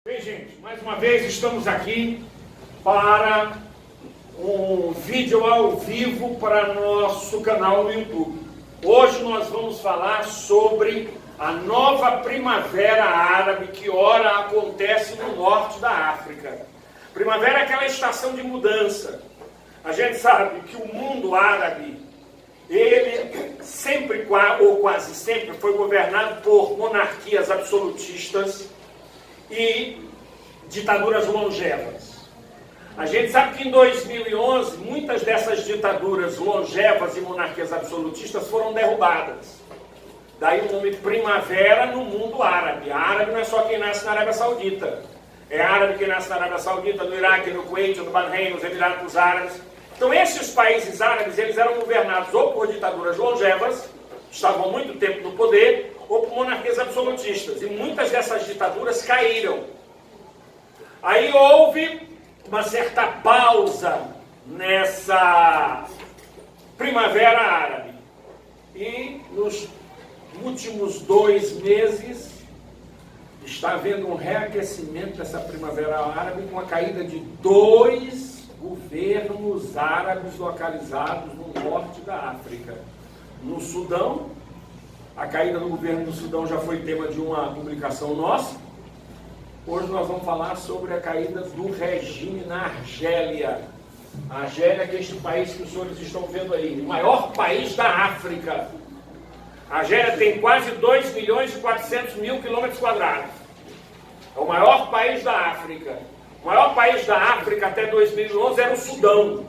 Bem, gente, mais uma vez estamos aqui para um vídeo ao vivo para nosso canal no YouTube. Hoje nós vamos falar sobre a nova primavera árabe que ora acontece no norte da África. Primavera é aquela estação de mudança. A gente sabe que o mundo árabe, ele sempre, ou quase sempre, foi governado por monarquias absolutistas e ditaduras longevas. A gente sabe que em 2011, muitas dessas ditaduras longevas e monarquias absolutistas foram derrubadas. Daí o nome primavera no mundo árabe. A árabe não é só quem nasce na Arábia Saudita. É árabe quem nasce na Arábia Saudita, no Iraque, no Kuwait, no Bahrein, nos Emirados Árabes. Então esses países árabes, eles eram governados ou por ditaduras longevas, estavam muito tempo no poder, ou por monarquias absolutistas. E muitas dessas ditaduras caíram. Aí houve uma certa pausa nessa primavera árabe. E nos últimos 2 meses está havendo um reaquecimento dessa primavera árabe com a caída de 2 governos árabes localizados no norte da África. No Sudão, a caída do governo do Sudão já foi tema de uma publicação nossa. Hoje nós vamos falar sobre a caída do regime na Argélia. A Argélia, que é este país que os senhores estão vendo aí, o maior país da África. A Argélia tem quase 2.400.000 km². É o maior país da África. O maior país da África até 2011 era o Sudão.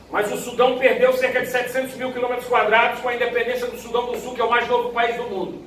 Mas o Sudão perdeu cerca de 700.000 km² com a independência do Sudão do Sul, que é o mais novo país do mundo.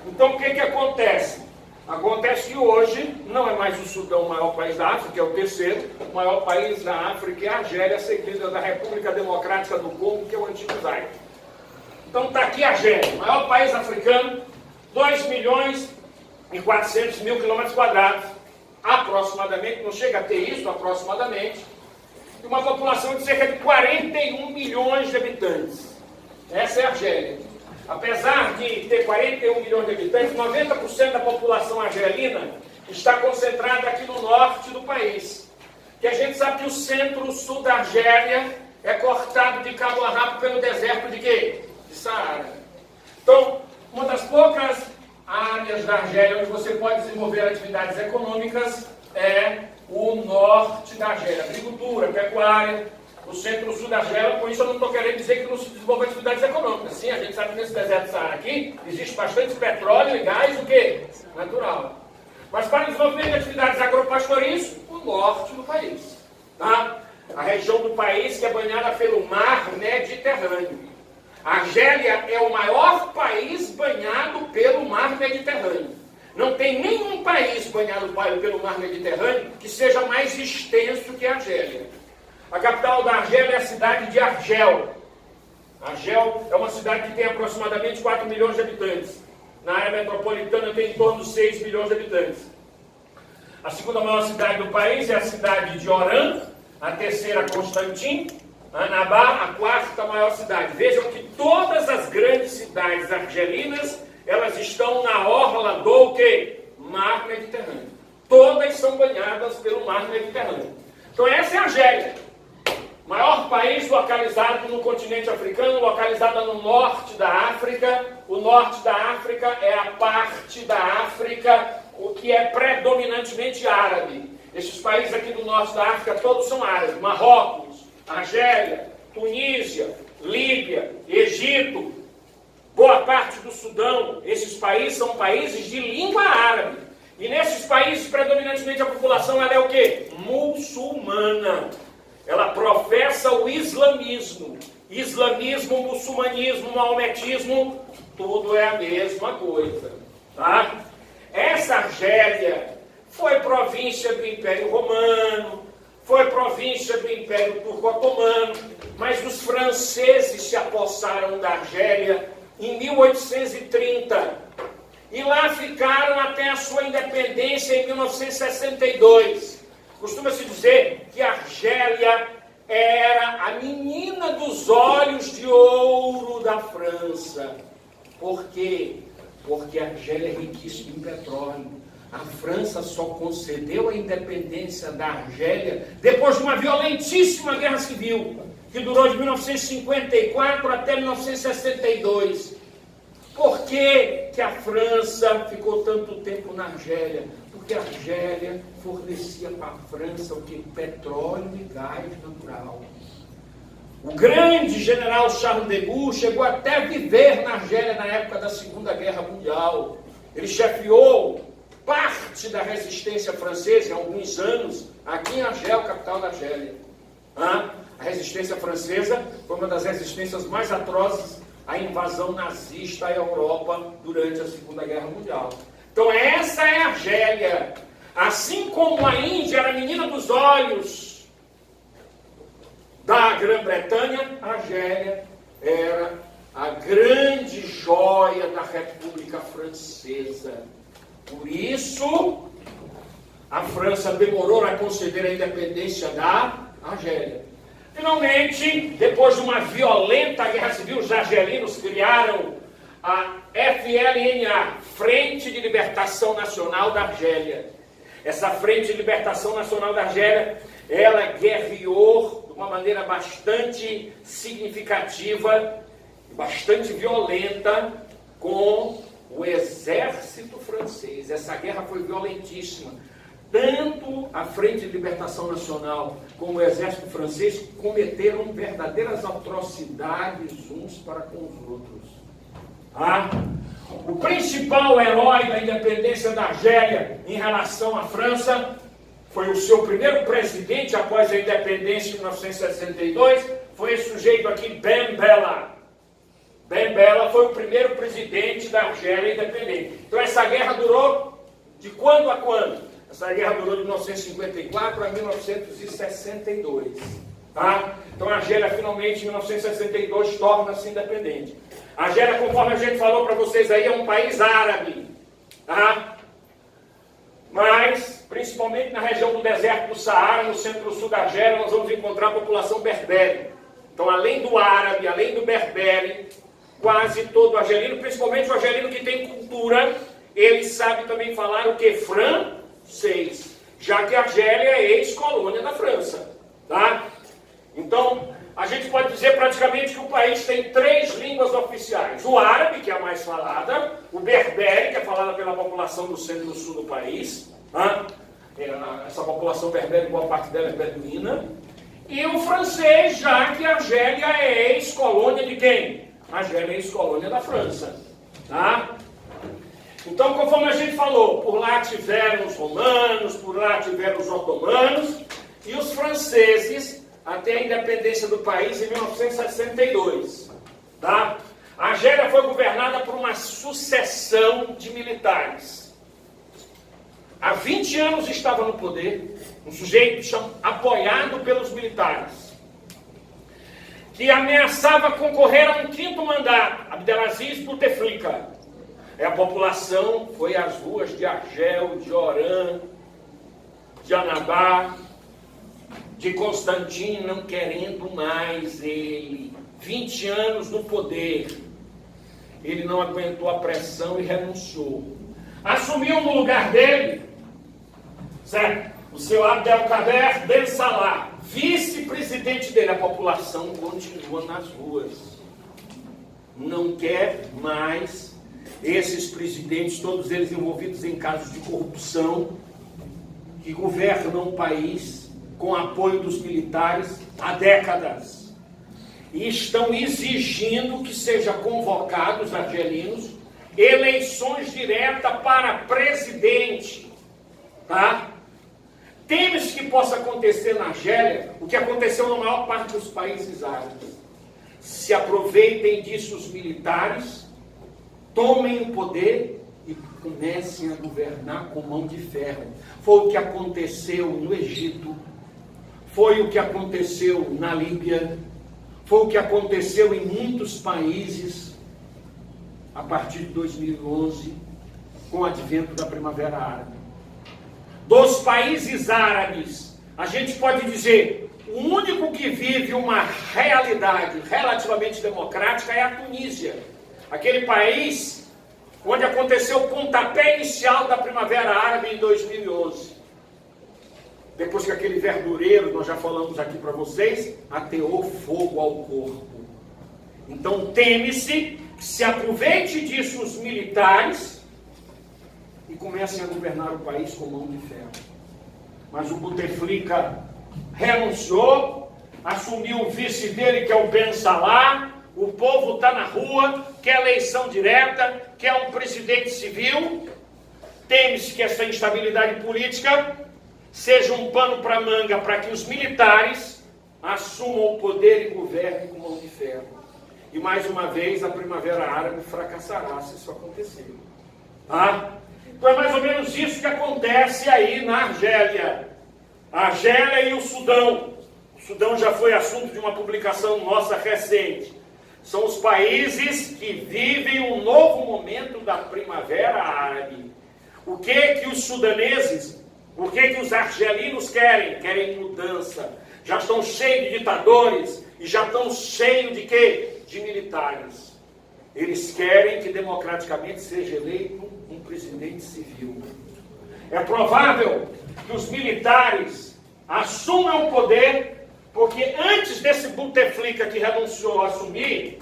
Então o que acontece? Acontece que hoje não é mais o Sudão o maior país da África, que é o terceiro. O maior país da África é a Argélia, seguida da República Democrática do Congo, que é o antigo Zaire. Então está aqui a Argélia, o maior país africano, 2.400.000 km², aproximadamente, não chega a ter isso, aproximadamente, e uma população de cerca de 41 milhões de habitantes. Essa é a Argélia. Apesar de ter 41 milhões de habitantes, 90% da população argelina está concentrada aqui no norte do país. Que a gente sabe que o centro-sul da Argélia é cortado de cabo a rabo pelo deserto de quê? De Saara. Então, uma das poucas áreas da Argélia onde você pode desenvolver atividades econômicas é o norte da Argélia. Agricultura, pecuária. No centro-sul da Argélia, com isso eu não estou querendo dizer que não se desenvolve atividades econômicas. Sim, a gente sabe que nesse deserto do Saara aqui existe bastante petróleo e gás, o quê? Natural. Mas para o desenvolvimento de atividades agropastoris, o norte do país. Tá? A região do país que é banhada pelo mar Mediterrâneo. A Argélia é o maior país banhado pelo mar Mediterrâneo. Não tem nenhum país banhado pelo mar Mediterrâneo que seja mais extenso que a Argélia. A capital da Argélia é a cidade de Argel. Argel é uma cidade que tem aproximadamente 4 milhões de habitantes. Na área metropolitana tem em torno de 6 milhões de habitantes. A segunda maior cidade do país é a cidade de Oran, a terceira Constantin, Annaba, a quarta maior cidade. Vejam que todas as grandes cidades argelinas, elas estão na orla do quê? Mar Mediterrâneo. Todas são banhadas pelo Mar Mediterrâneo. Então essa é a Argélia. Maior país localizado no continente africano, localizado no norte da África. O norte da África é a parte da África o que é predominantemente árabe. Esses países aqui do norte da África todos são árabes. Marrocos, Argélia, Tunísia, Líbia, Egito, boa parte do Sudão. Esses países são países de língua árabe. E nesses países, predominantemente, a população ela é o quê? Muçulmana. Ela professa o islamismo. Islamismo, muçulmanismo, maometismo, tudo é a mesma coisa. Tá? Essa Argélia foi província do Império Romano, foi província do Império Turco-Otomano, mas os franceses se apossaram da Argélia em 1830. E lá ficaram até a sua independência em 1962. Costuma-se dizer que a Argélia era a menina dos olhos de ouro da França. Por quê? Porque a Argélia é riquíssima em petróleo. A França só concedeu a independência da Argélia depois de uma violentíssima guerra civil, que durou de 1954 até 1962. Por que a França ficou tanto tempo na Argélia? Porque a Argélia fornecia para a França o que? Petróleo e gás natural. O grande general Charles de Gaulle chegou até a viver na Argélia na época da Segunda Guerra Mundial. Ele chefiou parte da resistência francesa em alguns anos aqui em Argel, capital da Argélia. A resistência francesa foi uma das resistências mais atrozes à invasão nazista à Europa durante a Segunda Guerra Mundial. Então essa é a Argélia. Assim como a Índia era a menina dos olhos da Grã-Bretanha, a Argélia era a grande joia da República Francesa. Por isso, a França demorou a conceder a independência da Argélia. Finalmente, depois de uma violenta guerra civil, os argelinos criaram a FLNA, Frente de Libertação Nacional da Argélia. Essa Frente de Libertação Nacional da Argélia, ela guerreou de uma maneira bastante significativa, bastante violenta com o exército francês. Essa guerra foi violentíssima. Tanto a Frente de Libertação Nacional como o exército francês cometeram verdadeiras atrocidades uns para com os outros. O principal herói da independência da Argélia em relação à França foi o seu primeiro presidente após a independência de 1962, foi esse sujeito aqui, Ben Bella. Ben Bella foi o primeiro presidente da Argélia independente. Então essa guerra durou de quando a quando? Essa guerra durou de 1954 a 1962. Então a Argélia finalmente em 1962 torna-se independente. A Argélia, conforme a gente falou para vocês aí, é um país árabe. Mas, principalmente na região do deserto do Saara, no centro-sul da Argélia, nós vamos encontrar a população berbere. Então, além do árabe, além do berbere, quase todo argelino, principalmente o argelino que tem cultura, ele sabe também falar o que? Francês. Já que a Argélia é ex-colônia da França. Então, a gente pode dizer praticamente que o país tem 3 línguas oficiais. O árabe, que é a mais falada, o berbere, que é falada pela população do centro-sul do país. Essa população berbere, boa parte dela é beduína. E o francês, já que a Argélia é ex-colônia de quem? A Argélia é ex-colônia da França. Então, conforme a gente falou, por lá tiveram os romanos, por lá tiveram os otomanos, e os franceses até a independência do país em 1962. A Argélia foi governada por uma sucessão de militares. Há 20 anos estava no poder um sujeito apoiado pelos militares, que ameaçava concorrer a um 5º mandato, Abdelaziz Bouteflika. A população foi às ruas de Argel, de Oran, de Annaba, de Constantine, não querendo mais ele. 20 anos no poder. Ele não aguentou a pressão e renunciou. Assumiu no lugar dele, certo? O seu Abdelkader Ben Salah, vice-presidente dele. A população continua nas ruas. Não quer mais esses presidentes, todos eles envolvidos em casos de corrupção, que governam o país com apoio dos militares há décadas. E estão exigindo que sejam convocados, argelinos, eleições diretas para presidente. Teme-se que possa acontecer na Argélia o que aconteceu na maior parte dos países árabes. Se aproveitem disso os militares, tomem o poder e comecem a governar com mão de ferro. Foi o que aconteceu no Egito, foi o que aconteceu na Líbia, foi o que aconteceu em muitos países a partir de 2011, com o advento da Primavera Árabe. Dos países árabes, a gente pode dizer, o único que vive uma realidade relativamente democrática é a Tunísia. Aquele país onde aconteceu o pontapé inicial da Primavera Árabe em 2011. Depois que aquele verdureiro, nós já falamos aqui para vocês, ateou fogo ao corpo. Então teme-se que se aproveite disso os militares e comecem a governar o país com mão de ferro. Mas o Bouteflika renunciou, assumiu o vice dele, que é o Ben Salah. O povo está na rua, quer eleição direta, quer um presidente civil. Teme-se que essa instabilidade política seja um pano para manga para que os militares assumam o poder e governem com mão de ferro. E mais uma vez a Primavera Árabe fracassará se isso acontecer. Então é mais ou menos isso que acontece aí na Argélia. A Argélia e o Sudão. O Sudão já foi assunto de uma publicação nossa recente. São os países que vivem um novo momento da Primavera Árabe. O que os sudaneses, o que os argelinos querem? Querem mudança. Já estão cheios de ditadores e já estão cheios de quê? De militares. Eles querem que democraticamente seja eleito um presidente civil. É provável que os militares assumam o poder, porque antes desse Bouteflika que renunciou a assumir,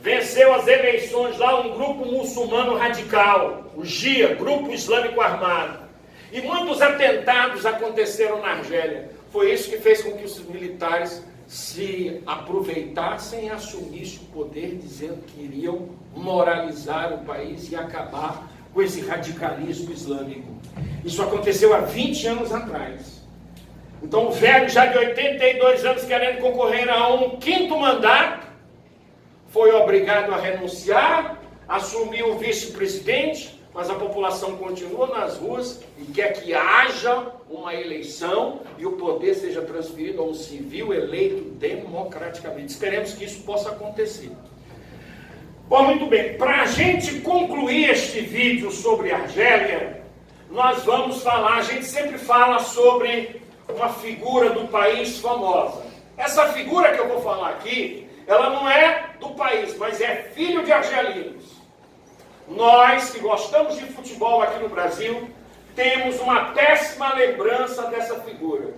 venceu as eleições lá um grupo muçulmano radical, o GIA, Grupo Islâmico Armado. E muitos atentados aconteceram na Argélia. Foi isso que fez com que os militares se aproveitassem e assumissem o poder, dizendo que iriam moralizar o país e acabar com esse radicalismo islâmico. Isso aconteceu há 20 anos atrás. Então o velho, já de 82 anos, querendo concorrer a um quinto mandato, foi obrigado a renunciar, assumiu o vice-presidente, mas a população continua nas ruas e quer que haja uma eleição e o poder seja transferido a um civil eleito democraticamente. Esperemos que isso possa acontecer. Bom, muito bem. Para a gente concluir este vídeo sobre a Argélia, nós vamos falar, a gente sempre fala sobre uma figura do país famosa. Essa figura que eu vou falar aqui, ela não é do país, mas é filho de argelinos. Nós, que gostamos de futebol aqui no Brasil, temos uma péssima lembrança dessa figura.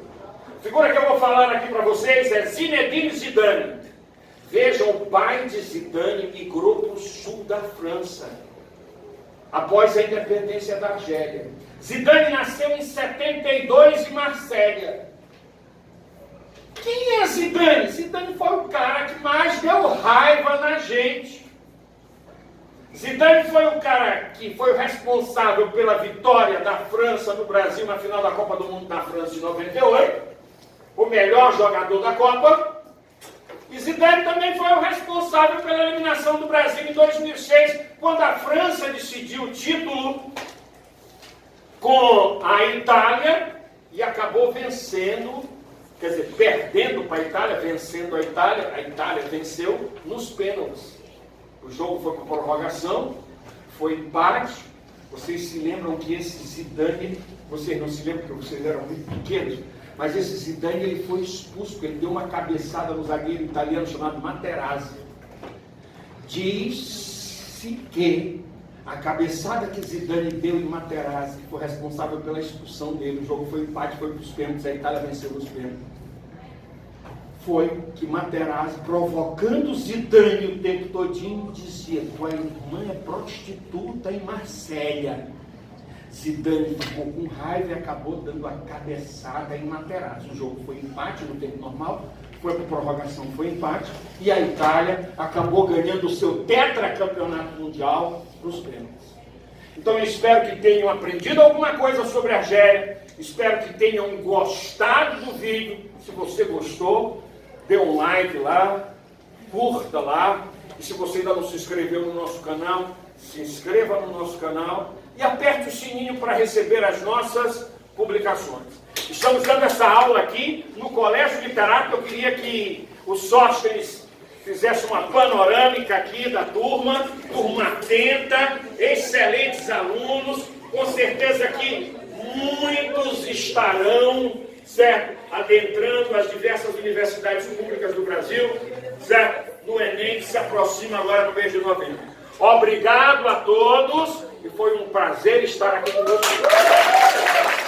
A figura que eu vou falar aqui para vocês é Zinedine Zidane. Vejam, o pai de Zidane migrou para o sul da França, após a independência da Argélia. Zidane nasceu em 72 em Marsella. Quem é Zidane? Zidane foi o cara que mais deu raiva na gente. Zidane foi o cara que foi o responsável pela vitória da França no Brasil na final da Copa do Mundo da França de 98, o melhor jogador da Copa. E Zidane também foi o responsável pela eliminação do Brasil em 2006, quando a França decidiu o título com a Itália e acabou vencendo, quer dizer, perdendo para a Itália, vencendo a Itália venceu nos pênaltis. O jogo foi para prorrogação, foi empate. Vocês se lembram que esse Zidane, vocês não se lembram porque vocês eram muito pequenos, mas esse Zidane ele foi expulso, porque ele deu uma cabeçada no zagueiro italiano chamado Materazzi. Diz-se que a cabeçada que Zidane deu em Materazzi foi responsável pela expulsão dele. O jogo foi empate, foi para os pênaltis, a Itália venceu nos pênaltis. Foi que Materazzi, provocando Zidane o tempo todinho, dizia: tua irmã é prostituta em Marsella. Zidane ficou com raiva e acabou dando a cabeçada em Materazzi. O jogo foi empate no tempo normal, foi para prorrogação, foi empate, e a Itália acabou ganhando o seu tetracampeonato mundial nos pênaltis. Então eu espero que tenham aprendido alguma coisa sobre a Argélia, espero que tenham gostado do vídeo. Se você gostou, dê um like lá, curta lá, e se você ainda não se inscreveu no nosso canal, se inscreva no nosso canal e aperte o sininho para receber as nossas publicações. Estamos dando essa aula aqui no Colégio Literato. Eu queria que os Sóstenes fizessem uma panorâmica aqui da turma atenta, excelentes alunos, com certeza que muitos estarão, certo, adentrando as diversas universidades públicas do Brasil, certo, no Enem, que se aproxima agora no mês de novembro. Obrigado a todos e foi um prazer estar aqui com vocês.